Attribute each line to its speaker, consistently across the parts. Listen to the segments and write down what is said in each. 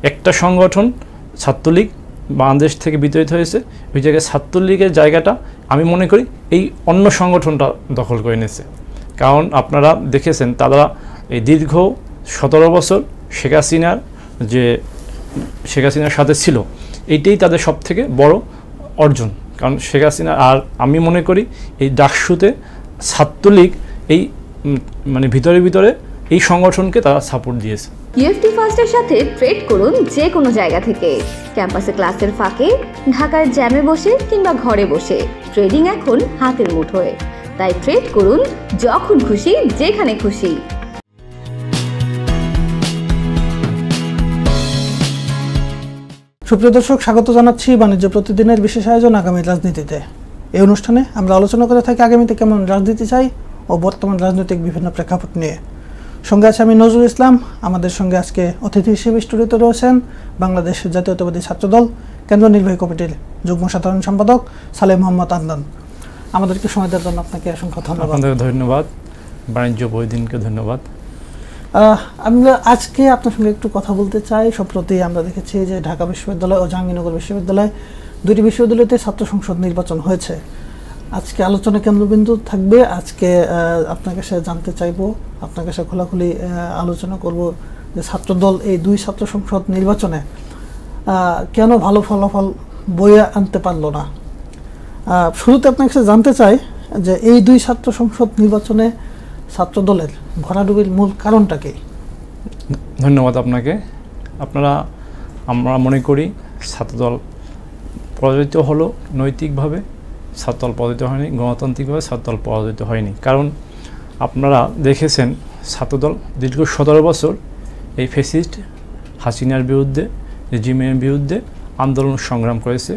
Speaker 1: একটা সংগঠন ছাত্রলীগ বাংলাদেশ থেকে বিতাড়িত হয়েছে, ওই জায়গায় ছাত্রলীগের জায়গাটা আমি মনে করি এই অন্য সংগঠনটা দখল করে নিয়েছে। কারণ আপনারা দেখেছেন তারা এই দীর্ঘ 17 বছর শেখ হাসিনার সাথে ছিল, এইটাই তাদের সব থেকে বড় অর্জন। কারণ শেখ হাসিনা, আর আমি মনে করি এই ডাকসুতে ছাত্রলীগ এই মানে ভিতরে এই সংগঠনকে তারা সাপোর্ট দিয়েছে।
Speaker 2: ইউএফটি ফার্স্টের সাথে ট্রেড করুন যে কোনো জায়গা থেকে, ক্যাম্পাসে ক্লাসের ফাঁকে, ঢাকার জ্যামে বসে কিংবা ঘরে বসে। ট্রেডিং এখন হাতের মুঠোয়, তাই ট্রেড করুন যখন খুশি যেখানে খুশি।
Speaker 3: সুপ্রিয় দর্শক, স্বাগত জানাচ্ছি বাণিজ্য প্রতিদিনের বিশেষ আয়োজন আগামী রাজনীতিতে। এই অনুষ্ঠানে আমরা আলোচনা করে থাকি আগামীতে কেমন রাজনীতি চাই ও বর্তমান রাজনৈতিক বিভিন্ন প্রেক্ষাপট নিয়ে। সঙ্গে আছে আমি নজরুল ইসলাম। আমাদের সঙ্গে আজকে অতিথি হিসেবে স্টুডিওতে রয়েছেন বাংলাদেশ জাতীয়তাবাদী ছাত্রদল কেন্দ্র নির্বাহী কমিটির যুগ্ম সাধারণ সম্পাদক সালেহ মোহাম্মদ আদনান। আমাদেরকে সময় দেওয়ার জন্য আপনাকে অসংখ্য ধন্যবাদ।
Speaker 1: আপনাদের ধন্যবাদ, বাণিজ্য বৈদিনকে ধন্যবাদ।
Speaker 3: আমরা আজকে আপনার সঙ্গে একটু কথা বলতে চাই। সম্প্রতি আমরা দেখেছি যে ঢাকা বিশ্ববিদ্যালয় ও জাহাঙ্গীরনগর বিশ্ববিদ্যালয়, দুটি বিশ্ববিদ্যালয়তে ছাত্র সংসদ নির্বাচন হয়েছে। আজকে আলোচনা কেন্দ্রবিন্দু থাকবে। আজকে আপনার কাছে জানতে চাইবো, আপনার কাছে খোলাখুলি আলোচনা করব যে ছাত্রদল এই দুই ছাত্র সংসদ নির্বাচনে কেন ভালো ফলাফল বয়ে আনতে পারলো না। শুরুতে আপনার কাছে জানতে চাই যে এই দুই ছাত্র সংসদ নির্বাচনে ছাত্রদলের ভরাডুবির মূল কারণটা কি?
Speaker 1: ধন্যবাদ আপনাকে। আমরা মনে করি ছাত্রদল পরাজিত হলো নৈতিকভাবে, ছাত্রদল পরাজিত হয়নি গণতান্ত্রিকভাবে, ছাত্রদল পরাজিত হয়নি। কারণ আপনারা দেখেছেন ছাত্রদল দীর্ঘ 17 বছর এই ফ্যাসিস্ট হাসিনার বিরুদ্ধে, রেজিমের বিরুদ্ধে আন্দোলন সংগ্রাম করেছে।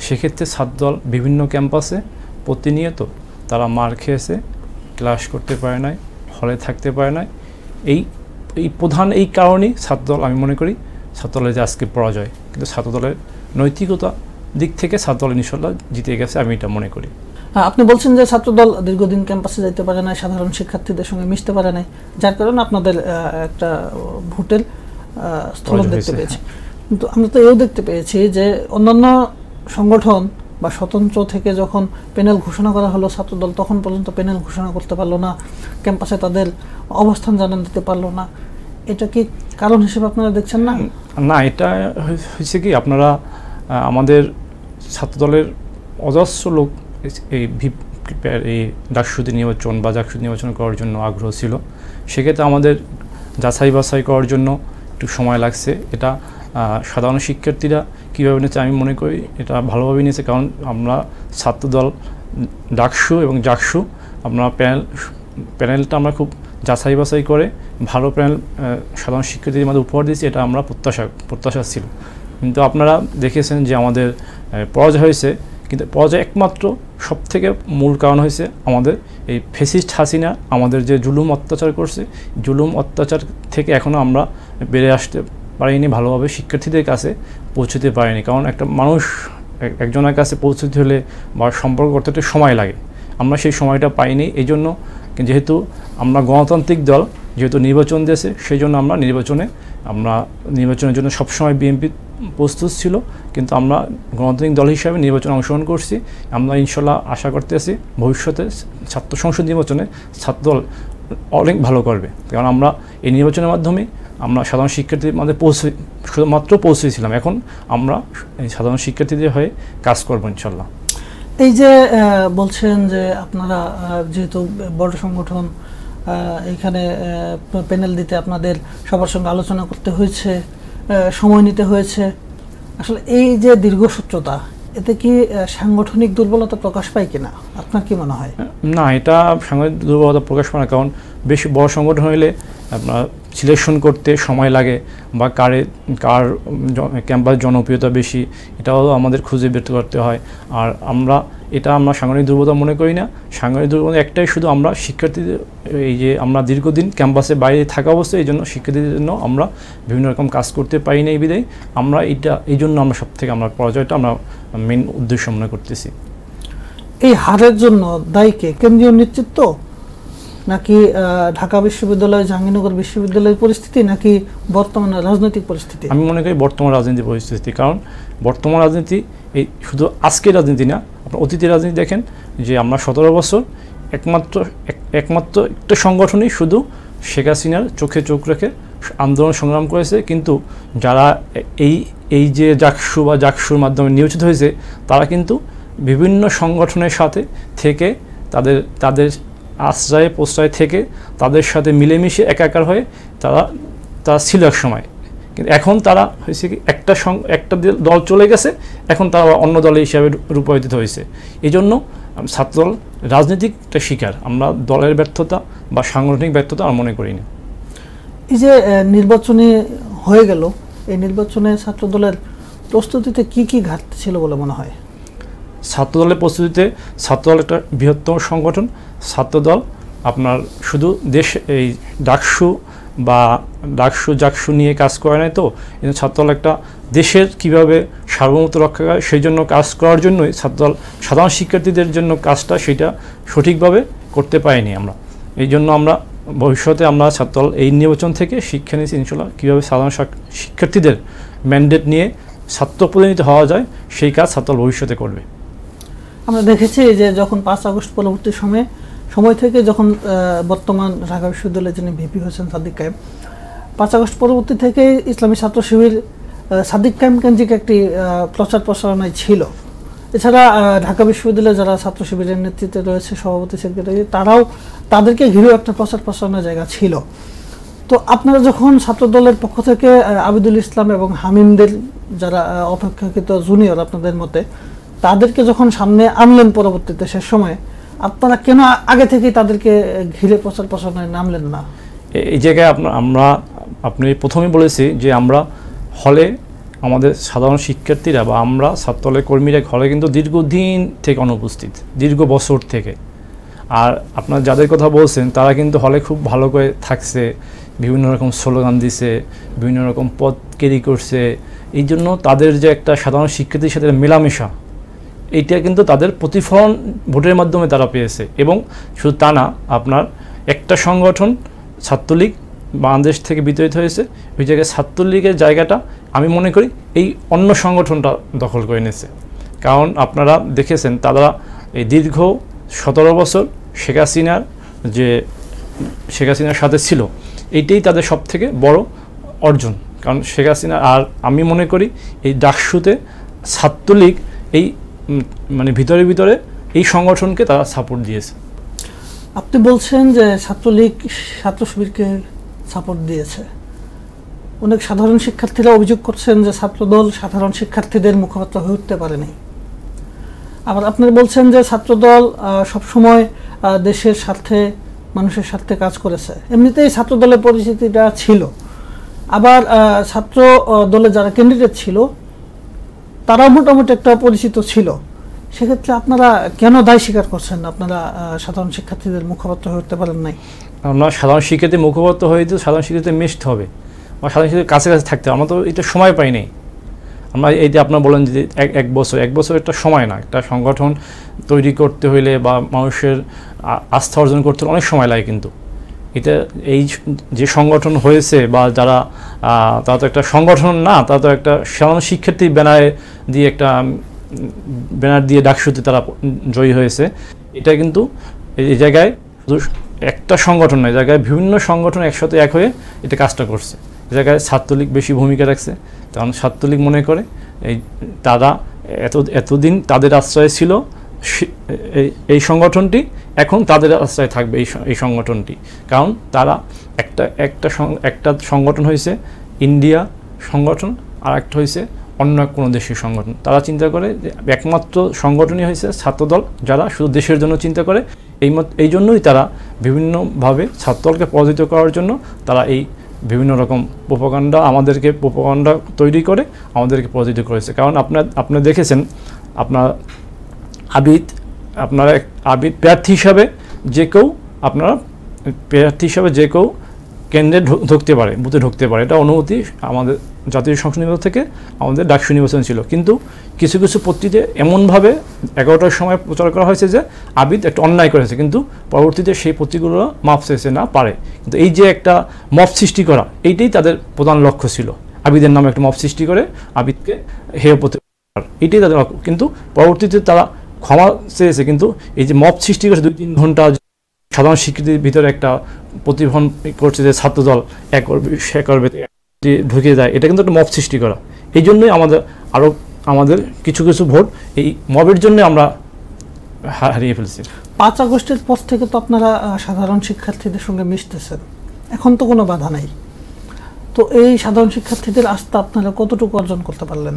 Speaker 1: সেক্ষেত্রে ছাত্রদল বিভিন্ন ক্যাম্পাসে প্রতিনিয়ত তারা মার খেয়েছে, ক্লাস করতে পারে নাই, হলে থাকতে পারে নাই। এই প্রধান এই কারণেই ছাত্রদল, আমি মনে করি ছাত্রদলের যে আজকে পরাজয়, কিন্তু ছাত্রদলের নৈতিকতা দিক থেকে ছাত্রদল ইনশাল্লাহ জিতে গেছে, আমি এটা মনে করি।
Speaker 3: আপনি বলছেন যে ছাত্রদল দীর্ঘদিন ক্যাম্পাসে যেতে পারে নাই, সাধারণ শিক্ষার্থীদের সঙ্গে মিশতে পারে নাই, যার কারণে আপনাদের একটা ভোটের স্থলন দেখতে পেয়েছি। কিন্তু আমরা তো এও দেখতে পেয়েছি যে অন্যান্য সংগঠন বা স্বতন্ত্র থেকে যখন প্যানেল ঘোষণা করা হলো, ছাত্রদল তখন পর্যন্ত প্যানেল ঘোষণা করতে পারলো না, ক্যাম্পাসে তাদের অবস্থান জানান দিতে পারলো না। এটা কি কারণ হিসেবে আপনারা দেখছেন না?
Speaker 1: না, এটা হয়েছে কি, আপনারা আমাদের ছাত্রদলের অজস্র লোক এই ডাকসুতি নির্বাচন বা ডাকসুতি নির্বাচন করার জন্য আগ্রহ ছিল। সেক্ষেত্রে আমাদের যাচাই বাছাই করার জন্য একটু সময় লাগছে। এটা সাধারণ শিক্ষার্থীরা কীভাবে নিয়েছে আমি মনে করি এটা ভালোভাবে নিয়েছে। কারণ আমরা ছাত্রদল ডাকসু এবং জাকসু আমরা প্যানেলটা আমরা খুব যাচাই বাছাই করে ভালো প্যানেল সাধারণ শিক্ষার্থীদের মধ্যে উপহার দিয়েছি, এটা আমরা প্রত্যাশা ছিল। কিন্তু আপনারা দেখেছেন যে আমাদের পরাজয় হয়েছে। কিন্তু পরাজয় একমাত্র সবথেকে মূল কারণ হয়েছে আমাদের এই ফ্যাসিস্ট হাসিনা আমাদের যে জুলুম অত্যাচার করছে, জুলুম অত্যাচার থেকে এখনও আমরা বেড়ে আসতে পারিনি, ভালোভাবে শিক্ষার্থীদের কাছে পৌঁছতে পারিনি। কারণ একটা মানুষ একজনের কাছে পৌঁছতে হলে বা সম্পর্ক করতে একটু সময় লাগে, আমরা সেই সময়টা পাইনি। এই জন্য যেহেতু আমরা গণতান্ত্রিক দল, যেহেতু নির্বাচন দিয়েছে, সেই জন্য আমরা নির্বাচনের জন্য সবসময় বিএনপি প্রস্তুত ছিল। কিন্তু আমরা গণতান্ত্রিক দল হিসাবে নির্বাচনে অংশগ্রহণ করছি। আমরা ইনশাল্লাহ আশা করতেছি ভবিষ্যতে ছাত্র সংসদ নির্বাচনে ছাত্রদল অনেক ভালো করবে। কারণ আমরা এই নির্বাচনের মাধ্যমে আমরা সাধারণ শিক্ষার্থীদের মধ্যে শুধুমাত্র পৌঁছেছিলাম। এখন আমরা এই সাধারণ শিক্ষার্থীদের হয়ে কাজ করবো ইনশাল্লাহ।
Speaker 3: এই যে বলছেন যে আপনারা যেহেতু বড় সংগঠন, এখানে প্যানেল দিতে আপনাদের সবার সঙ্গে আলোচনা করতে হয়েছে, সময় নিতে হয়েছে, আসলে এই যে দীর্ঘসূত্রতা, এতে কি সাংগঠনিক দুর্বলতা প্রকাশ পায় কিনা? আপনার কি মনে হয়?
Speaker 1: না, এটা সাংগঠনিক দুর্বলতা প্রকাশ পায় না। কারণ বেশি বড় সংগঠন হলে আপনার সিলেকশন করতে সময় লাগে বা কার ক্যাম্পাস জনপ্রিয়তা বেশি, এটাও আমাদের খুঁজে বের করতে হয়। আর আমরা সাংগঠনিক দুর্বলতা মনে করি না। সাংগঠনিক দুর্বলতা একটাই, শুধু আমরা শিক্ষার্থীদের এই যে আমরা দীর্ঘদিন ক্যাম্পাসে বাইরে থাকা অবস্থায় এই জন্য শিক্ষার্থীদের জন্য আমরা বিভিন্ন রকম কাজ করতে পারি না। এই বিধায় আমরা এই জন্য আমরা সবথেকে আমরা পরাজয়টা আমরা মেন উদ্দেশ্য মনে করতেছি।
Speaker 3: এই হারের জন্য দায়ী কে? কেন্দ্রীয় নেতৃত্ব নাকি ঢাকা বিশ্ববিদ্যালয়, জাহাঙ্গীরনগর বিশ্ববিদ্যালয়ের পরিস্থিতি, নাকি বর্তমান রাজনৈতিক পরিস্থিতি?
Speaker 1: আমি মনে করি বর্তমান রাজনীতি পরিস্থিতি, কারণ বর্তমান রাজনীতি এই শুধু আজকের রাজনীতি না, আপনার অতীতের রাজনীতি দেখেন যে আমরা 17 বছর একমাত্র একটা সংগঠনই শুধু শেখ হাসিনার চোখে চোখ রেখে আন্দোলন সংগ্রাম করেছে, কিন্তু যারা এই যে জাকসুর মাধ্যমে নিয়োজিত হয়েছে তারা কিন্তু বিভিন্ন সংগঠনের সাথে থেকে তাদের আশ্রয়ে প্রশ্রয় থেকে তাদের সাথে মিলেমিশে একাকার হয়ে তারা ছিল এক সময়। কিন্তু এখন তারা হয়েছে কি একটা দল চলে গেছে, এখন তারা অন্য দল হিসাবে রূপায়িত হয়েছে। এই জন্য ছাত্রদল রাজনৈতিক একটা শিকার, আমরা দলের ব্যর্থতা বা সাংগঠনিক ব্যর্থতা আমরা মনে করি না।
Speaker 3: এই যে নির্বাচনী হয়ে গেল, এই নির্বাচনে ছাত্রদলের প্রস্তুতিতে কি কি ঘাটতি ছিল বলে মনে হয়?
Speaker 1: ছাত্রদলের প্রস্তুতিতে, ছাত্রদল একটা বৃহত্তম সংগঠন। ছাত্রদল আপনার শুধু এই জাকসু নিয়ে কাজ করে নাই, তো ছাত্রদল একটা দেশের কিভাবে সার্বভৌমত্ব রক্ষা করে সেই জন্য কাজ করার জন্যই ছাত্রদল সাধারণ শিক্ষার্থীদের জন্য কাজটা সেটা সঠিকভাবে করতে পারিনি আমরা। এই জন্য আমরা ভবিষ্যতে আমরা ছাত্রদল এই নির্বাচন থেকে শিক্ষা নিয়েছি ইনশাল্লাহ কীভাবে সাধারণ শিক্ষার্থীদের ম্যান্ডেট নিয়ে ছাত্র প্রতিনিধি হওয়া যায়, সেই কাজ ছাত্রদল ভবিষ্যতে করবে। আমরা
Speaker 3: দেখেছি যে যখন 5 আগস্ট পরবর্তী সময় থেকে যখন বর্তমান ঢাকা বিশ্ববিদ্যালয়ের যিনি ভিপি হয়েছেন সাদিক কায়েম, 5 আগস্ট পরবর্তী থেকে ইসলামী ছাত্র শিবির সাদিক কায়েম কেন্দ্রিক একটি প্রচার প্রসারণায় ছিল। এছাড়া ঢাকা বিশ্ববিদ্যালয়ে যারা ছাত্র শিবিরের নেতৃত্বে রয়েছে, সভাপতি, সেক্রেটারি, তাদেরকে ঘিরেও একটা প্রচার প্রসারণার জায়গা ছিল। তো আপনারা যখন ছাত্রদলের পক্ষ থেকে আবিদুল ইসলাম এবং হামিমদের যারা অপেক্ষাকৃত জুনিয়র আপনাদের মতে, তাদেরকে যখন সামনে আনলেন পরবর্তীতে শেষ সময়ে, আপনারা কেন আগে থেকেই তাদেরকে ঘিরে প্রচার প্রসারণায় নামলেন না?
Speaker 1: এই জায়গায় আপনি প্রথমেই বলেছি যে আমরা হলে আমাদের সাধারণ শিক্ষার্থীরা বা আমরা ছাত্রদলের কর্মীরা হলে কিন্তু দীর্ঘদিন থেকে অনুপস্থিত, দীর্ঘ বছর থেকে। আর আপনারা যাদের কথা বলছেন তারা কিন্তু হলে খুব ভালো করে থাকছে, বিভিন্ন রকম স্লোগান দিছে, বিভিন্ন রকম পদ ক্যারি করছে। এই জন্য তাদের যে একটা সাধারণ শিক্ষার্থীর সাথে মেলামেশা, এইটা কিন্তু তাদের প্রতিফলন ভোটের মাধ্যমে তারা পেয়েছে। এবং শুধু তা না, আপনার একটা সংগঠন ছাত্রলীগ বাংলাদেশ থেকে বিতাড়িত হয়েছে, ওই জায়গায় ছাত্রলীগের জায়গাটা আমি মনে করি এই অন্য সংগঠনটা দখল করে নিয়েছে। কারণ আপনারা দেখেছেন তারা এই দীর্ঘ 17 বছর শেখ হাসিনার সাথে ছিল, এইটাই তাদের সব থেকে বড় অর্জন। কারণ শেখ হাসিনা, আর আমি মনে করি এই ডাকসুতে ছাত্রলীগ এই ভিতরে এই সংগঠনকে তারা সাপোর্ট দিয়েছে।
Speaker 3: আপনি বলছেন যে ছাত্রলীগ ছাত্র শিবিরকে সাপোর্ট দিয়েছে, অনেক সাধারণ শিক্ষার্থীরা অভিযোগ করছেন যে ছাত্রদল সাধারণ শিক্ষার্থীদের মুখপাত্র হয়ে উঠতে পারেনি। আবার আপনি বলছেন যে ছাত্রদল সবসময় দেশের স্বার্থে, মানুষের স্বার্থে কাজ করেছে, এমনিতেই ছাত্রদলের পরিচিতিটা ছিল। আবার ছাত্র দলে যারা ক্যান্ডিডেট ছিল তারাও মোটামুটি একটা পরিচিত ছিল। সেক্ষেত্রে আপনারা কেন দায় স্বীকার করছেন আপনারা সাধারণ শিক্ষার্থীদের মুখপাত্র হয়ে উঠতে পারেন নাই?
Speaker 1: আমরা সাধারণ শিক্ষার্থীর মুখপাত্র হয়ে তো সাধারণ শিক্ষার্থীদের মিশতে হবে বা সাধারণ শিক্ষার্থীর কাছে থাকতে হবে। আমরা তো এটা সময় পাই নাই। আমরা এই যে আপনারা বলেন যে এক বছর একটা সময় না, একটা সংগঠন তৈরি করতে হইলে বা মানুষের আস্থা অর্জন করতে হলে অনেক সময় লাগে। কিন্তু এটা এই যে সংগঠন হয়েছে বা তারা তো একটা সংগঠন না, তারা তো একটা সাধারণ শিক্ষার্থী ব্যানার দিয়ে ডাকসুতে তারা জয়ী হয়েছে। এটা কিন্তু এই জায়গায় শুধু একটা সংগঠন নয়, জায়গায় বিভিন্ন সংগঠন একসাথে এক হয়ে এটা কাজটা করছে। এ জায়গায় ছাত্রলীগ বেশি ভূমিকা রাখছে, কারণ ছাত্রলীগ মনে করে তারা এতদিন তাদের আশ্রয়ে ছিল এই সংগঠনটি, এখন তাদের আশ্রয়ে থাকবে এই সংগঠনটি। কারণ তারা একটা সংগঠন হয়েছে ইন্ডিয়া সংগঠন, আর একটা হয়েছে অন্য কোনো দেশের সংগঠন। তারা চিন্তা করে যে একমাত্র সংগঠনই হয়েছে ছাত্রদল, যারা শুধু দেশের জন্য চিন্তা করে। এই জন্যই তারা বিভিন্নভাবে ছাত্রদলকে পরাজিত করার জন্য তারা এই বিভিন্ন রকম আমাদেরকে প্রোপাগান্ডা তৈরি করে আমাদেরকে পরাজিত করেছে। কারণ আপনারা দেখেছেন, আবিদ প্রার্থী হিসাবে যে কেউ কেন্দ্রে ঢুকতে পারে, বুথে ঢুকতে পারে, এটা অনুমতি আমাদের জাতীয় সংসদ নির্বাচন থেকে আমাদের ডাকসু নির্বাচন ছিল, কিন্তু কিছু কিছু পত্রিকাতে এমনভাবে 11টার সময় প্রচার করা হয়েছে যে আবিদ একটা অন্যায় করেছে, কিন্তু পরবর্তীতে সেই পত্রিকাগুলো মাপ চাইছে না পারে। কিন্তু এই যে একটা মব সৃষ্টি করা, এইটাই তাদের প্রধান লক্ষ্য ছিল, আবিদের নামে একটা মব সৃষ্টি করে আবিদকে হেয় প্রতিষ্ঠা, এইটাই তাদের লক্ষ্য। কিন্তু পরবর্তীতে তারা ক্ষমা চেয়েছে, কিন্তু এই যে মব সৃষ্টি করেছে 2-3 ঘন্টা সাধারণ স্বীকৃতির ভিতরে একটা প্রতিফলন করছে যে ছাত্রদল এক করবে সে করবে ঢুকে যায়, এটা কিন্তু একটা মব সৃষ্টি করা। এই জন্যই আমাদের কিছু কিছু ভোট এই মবের জন্য আমরা হারিয়ে ফেলছি।
Speaker 3: 5 আগস্টের পর থেকে তো আপনারা সাধারণ শিক্ষার্থীদের সঙ্গে মিশতেছেন, এখন তো কোনো বাধা নাই, তো এই সাধারণ শিক্ষার্থীদের আস্থা আপনারা কতটুকু অর্জন করতে পারলেন?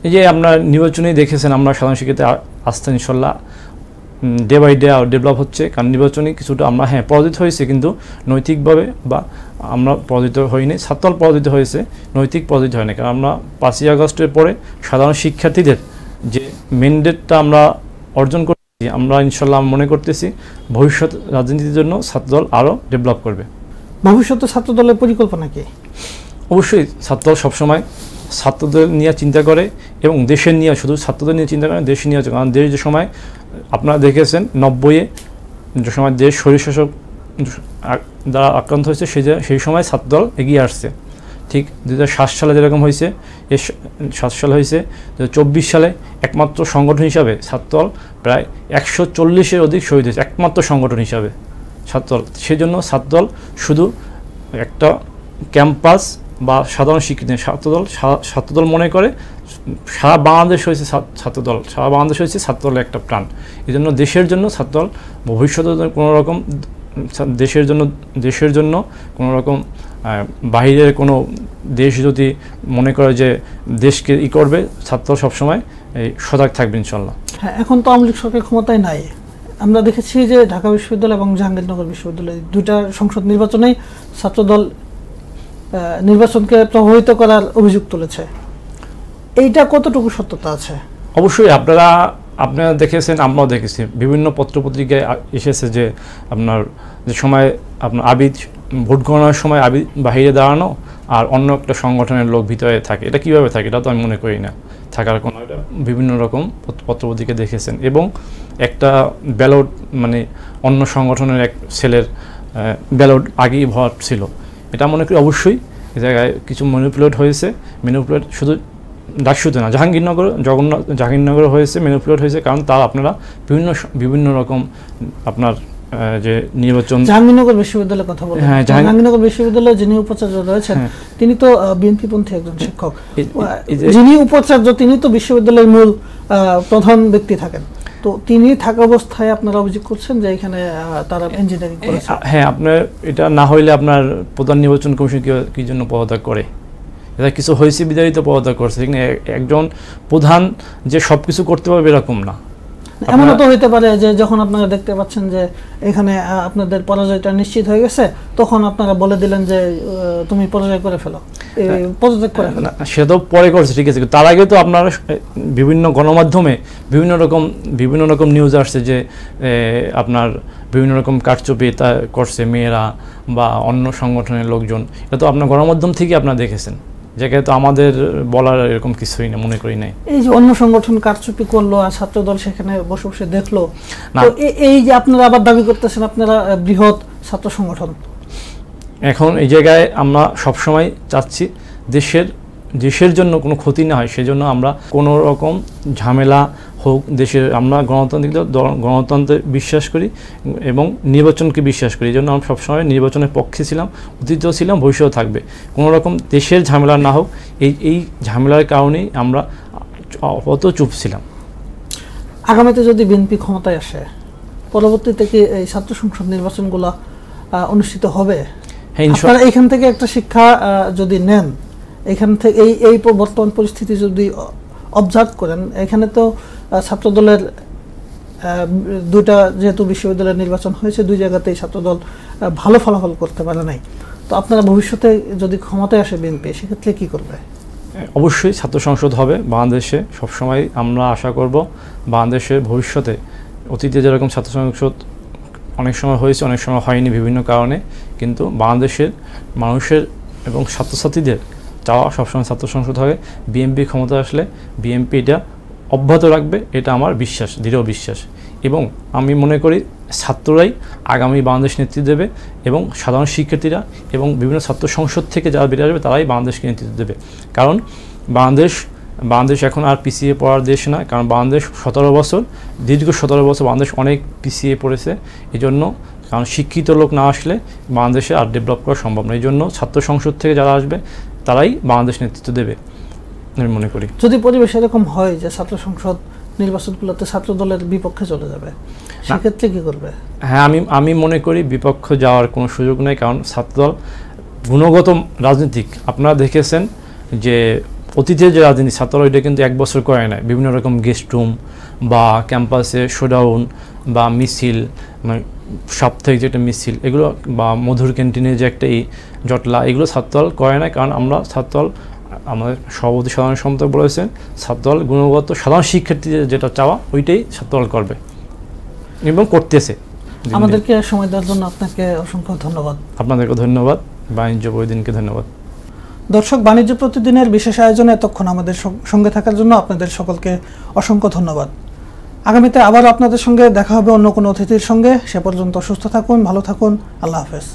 Speaker 1: এই যে আপনার নির্বাচনেই দেখেছেন আমরা সাধারণ শিক্ষার্থী আস্থা ইনশাল্লাহ ডে বাই ডে ডেভেলপ হচ্ছে, কারণ নির্বাচনে কিছুটা আমরা পরাজিত হয়েছে, কিন্তু নৈতিকভাবে বা আমরা পরাজিত হইনি, ছাত্রদল পরাজিত হয়েছে, নৈতিক পরাজিত হয়নি। কারণ আমরা 5ই আগস্টের পরে সাধারণ শিক্ষার্থীদের যে ম্যান্ডেটটা আমরা অর্জন করতেছি, আমরা ইনশাল্লাহ মনে করতেছি ভবিষ্যৎ রাজনীতির জন্য ছাত্রদল আরও ডেভেলপ করবে।
Speaker 3: ভবিষ্যতে ছাত্রদলের পরিকল্পনা কি?
Speaker 1: অবশ্যই ছাত্রদল সবসময় ছাত্রদের নিয়ে চিন্তা করে এবং দেশের নিয়ে, শুধু ছাত্রদের নিয়ে চিন্তা করে, দেশের নিয়ে, কারণ দেশ যে সময় আপনারা দেখেছেন 90-এ যে সময় দেশ স্বৈরশাসক দ্বারা আক্রান্ত হয়েছে, সেই সময় ছাত্রদল এগিয়ে আসছে। ঠিক 2007 সালে যেরকম হয়েছে, 7 সালে হয়েছে, 2024 সালে একমাত্র সংগঠন হিসাবে ছাত্রদল প্রায় 140-এর অধিক শহীদ হয়েছে, একমাত্র সংগঠন হিসাবে ছাত্রদল। সেই জন্য ছাত্রদল শুধু একটা ক্যাম্পাস বা সাধারণ স্বীকৃতি, ছাত্রদল মনে করে সারা বাংলাদেশ হয়েছে ছাত্রদল, সারা বাংলাদেশ হয়েছে ছাত্রদলের একটা প্রাণ। এই জন্য দেশের জন্য ছাত্রদল ভবিষ্যতে কোনো রকম দেশের জন্য কোনো রকম বাইরের কোনো দেশ যদি মনে করে যে দেশকে করবে, ছাত্রদল সবসময় সজাগ থাকবে ইনশাল্লাহ।
Speaker 3: হ্যাঁ, এখন তো আওয়ামী লীগ সরকার ক্ষমতায় নাই, আমরা দেখেছি যে ঢাকা বিশ্ববিদ্যালয় এবং জাহাঙ্গীরনগর বিশ্ববিদ্যালয় 2টা সংসদ নির্বাচনেই ছাত্রদল নির্বাচনকে প্রভাবিত করার অভিযোগ তুলেছে, এইটা কতটুকু সত্যতা আছে?
Speaker 1: অবশ্যই আপনারা দেখেছেন, আমরাও দেখেছি, বিভিন্ন পত্রপত্রিকায় এসেছে যে আপনার যে সময় আপনার আবিদ ভোট গণনার সময় আবিদ বাহিরে দাঁড়ানো আর অন্য একটা সংগঠনের লোক ভিতরে থাকে, এটা কীভাবে থাকে? এটা তো আমি মনে করি না থাকার কোনো, এটা বিভিন্ন রকম পত্রপত্রিকা দেখেছেন। এবং একটা ব্যালট মানে অন্য সংগঠনের এক ছেলের ব্যালট আগেই ভোট ছিল, এটা মনে করি অবশ্যই এই জায়গায় কিছু ম্যানিপুলেট হয়েছে। ম্যানিপুলেট শুধু ডাকসুতে না, জাহাঙ্গীরনগর হয়েছে, ম্যানিপুলেট হয়েছে, কারণ তার আপনারা বিভিন্ন রকম আপনার যে নির্বাচন।
Speaker 3: জাহাঙ্গীরনগর বিশ্ববিদ্যালয়ের কথা বলেন, জাহাঙ্গীরনগর বিশ্ববিদ্যালয়ে যিনি উপাচার্য রয়েছেন তিনি তো বিএনপিপন্থী একজন শিক্ষক, যিনি উপাচার্য তিনি তো বিশ্ববিদ্যালয়ের মূল প্রধান ব্যক্তি থাকেন, তো তিনি থাকা অবস্থায় আপনারা অভিযোগ করছেন যে এখানে তারা ইঞ্জিনিয়ারিং করেছে।
Speaker 1: হ্যাঁ, আপনার এটা না হইলে আপনার প্রধান নির্বাচন কমিশন কি জন্য পদত্যাগ করে? এটা কিছু হয়েছে বিদায়িত পদত্যাগ করছে, এখানে একজন প্রধান যে সব কিছু করতে পারবে এরকম না।
Speaker 3: এমনও তো হইতে পারে যে যখন আপনারা দেখতে পাচ্ছেন যে এখানে আপনাদের পরাজয়টা নিশ্চিত হয়ে গেছে, তখন আপনারা বলে দিলেন যে তুমি পরাজয় করে ফেলো, পদত্যাগ করে ফেলো।
Speaker 1: সেটা তো পরে করছে, ঠিক আছে, তার আগে তো আপনারা বিভিন্ন গণমাধ্যমে বিভিন্ন রকম নিউজ আসছে যে আপনার বিভিন্ন রকম কারচুপি তা করছে মেয়েরা বা অন্য সংগঠনের লোকজন, এটা তো আপনার গণমাধ্যম থেকে আপনারা দেখেছেন, জায়গায় তো আমাদের বলার এরকম কিছুই না, মনে করি নাই।
Speaker 3: এই যে অন্য সংগঠন কারচুপি করলো আর ছাত্রদল সেখানে বসে বসে দেখলো, তো এই যে আপনারা আবার দাবি করতেছেন আপনারা বৃহৎ ছাত্র সংগঠন, এখন
Speaker 1: এই জায়গায় আমরা সবসময় চাচ্ছি দেশের জন্য কোনো ক্ষতি না হয়, সেজন্য আমরা কোনো রকম ঝামেলা হোক দেশের, আমরা গণতন্ত্রে বিশ্বাস করি এবং নির্বাচনকে বিশ্বাস করি, এই জন্য আমরা সবসময় নির্বাচনের পক্ষে ছিলাম, অতীতেও ছিলাম, ভবিষ্যতেও থাকবে। কোনো রকম দেশের ঝামেলা না হোক, এই ঝামেলার কারণেই আমরা অত চুপ ছিলাম।
Speaker 3: আগামীতে যদি বিএনপি ক্ষমতায় আসে, পরবর্তীতে কি এই ছাত্র সংসদ নির্বাচনগুলো অনুষ্ঠিত হবে?
Speaker 1: হ্যাঁ,
Speaker 3: আপনারা এখান থেকে একটা শিক্ষা যদি নেন, এখান থেকে এই বর্তমান পরিস্থিতি যদি অবজার্ভ করেন, এখানে তো ছাত্রদলের 2টা যেহেতু বিশ্ববিদ্যালয়ের নির্বাচন হয়েছে, 2 জায়গাতেই ছাত্রদল ভালো ফলাফল করতে পারে নাই, তো আপনারা ভবিষ্যতে যদি ক্ষমতায় আসে বিএনপি, সেক্ষেত্রে কি করবে?
Speaker 1: অবশ্যই ছাত্র সংসদ হবে বাংলাদেশে, সবসময় আমরা আশা করব বাংলাদেশের ভবিষ্যতে, অতীতে যেরকম ছাত্র সংসদ অনেক সময় হয়েছে, অনেক সময় হয়নি বিভিন্ন কারণে, কিন্তু বাংলাদেশের মানুষের এবং ছাত্রছাত্রীদের চাওয়া সবসময় ছাত্র সংসদ হবে। বিএনপি ক্ষমতা আসলে বিএনপি এটা অব্যাহত রাখবে, এটা আমার বিশ্বাস, দৃঢ় বিশ্বাস। এবং আমি মনে করি ছাত্ররাই আগামী বাংলাদেশ নেতৃত্ব দেবে এবং সাধারণ শিক্ষার্থীরা এবং বিভিন্ন ছাত্র সংসদ থেকে যারা বেরিয়ে আসবে তারাই বাংলাদেশকে নেতৃত্ব দেবে। কারণ বাংলাদেশ এখন আর পিছিয়ে পড়ার দেশ না, কারণ বাংলাদেশ দীর্ঘ 17 বছর বাংলাদেশ অনেক পিছিয়ে পড়েছে। এই জন্য কারণ শিক্ষিত লোক না আসলে বাংলাদেশে আর ডেভেলপ করা সম্ভব না। এই জন্য ছাত্র সংসদ থেকে যারা আসবে তারাই বাংলাদেশ নেতৃত্ব দেবে আমি মনে করি।
Speaker 3: যদি পরিবেশ এরকম হয় যে ছাত্র সংসদ নির্বাচনগুলোতে ছাত্র দলের বিপক্ষে চলে যাবে, সেক্ষেত্রে কি করবে?
Speaker 1: হ্যাঁ, আমি মনে করি বিপক্ষে যাওয়ার কোনো সুযোগ নেই, কারণ ছাত্রদল গুণগত রাজনীতিক। আপনারা দেখেছেন যে অতীতের যে রাজনীতি ছাত্রদল এটা কিন্তু 1 বছর করে নাই। বিভিন্ন রকম গেস্ট রুম বা ক্যাম্পাসে শোডাউন বা মিছিল, মানে সাপ্তাহিক যেটা মিছিল, এগুলো বা মধুর ক্যান্টিনে যে একটা জটলা, এগুলো ছাত্রদল করে না। কারণ আমরা ছাত্রদল, আমাদের সভাপতি সাধারণ সম্পাদক বলেছেন ছাত্রদল গুণগত সাধারণ শিক্ষার্থীদের যেটা চাওয়া ওইটাই ছাত্রদল করবে এবং করতেছে।
Speaker 3: আমাদেরকে সময় দেওয়ার জন্য আপনাকে অসংখ্য ধন্যবাদ।
Speaker 1: আপনাদেরকে ধন্যবাদ, বাণিজ্য প্রতিদিনকে ধন্যবাদ।
Speaker 3: দর্শক, বাণিজ্য প্রতিদিনের বিশেষ আয়োজনে এতক্ষণ আমাদের সঙ্গে থাকার জন্য আপনাদের সকলকে অসংখ্য ধন্যবাদ। আগামীতে আবার আপনাদের সঙ্গে দেখা হবে অন্য কোনো অতিথির সঙ্গে। সে পর্যন্ত সুস্থ থাকুন, ভালো থাকুন, আল্লাহ হাফেজ।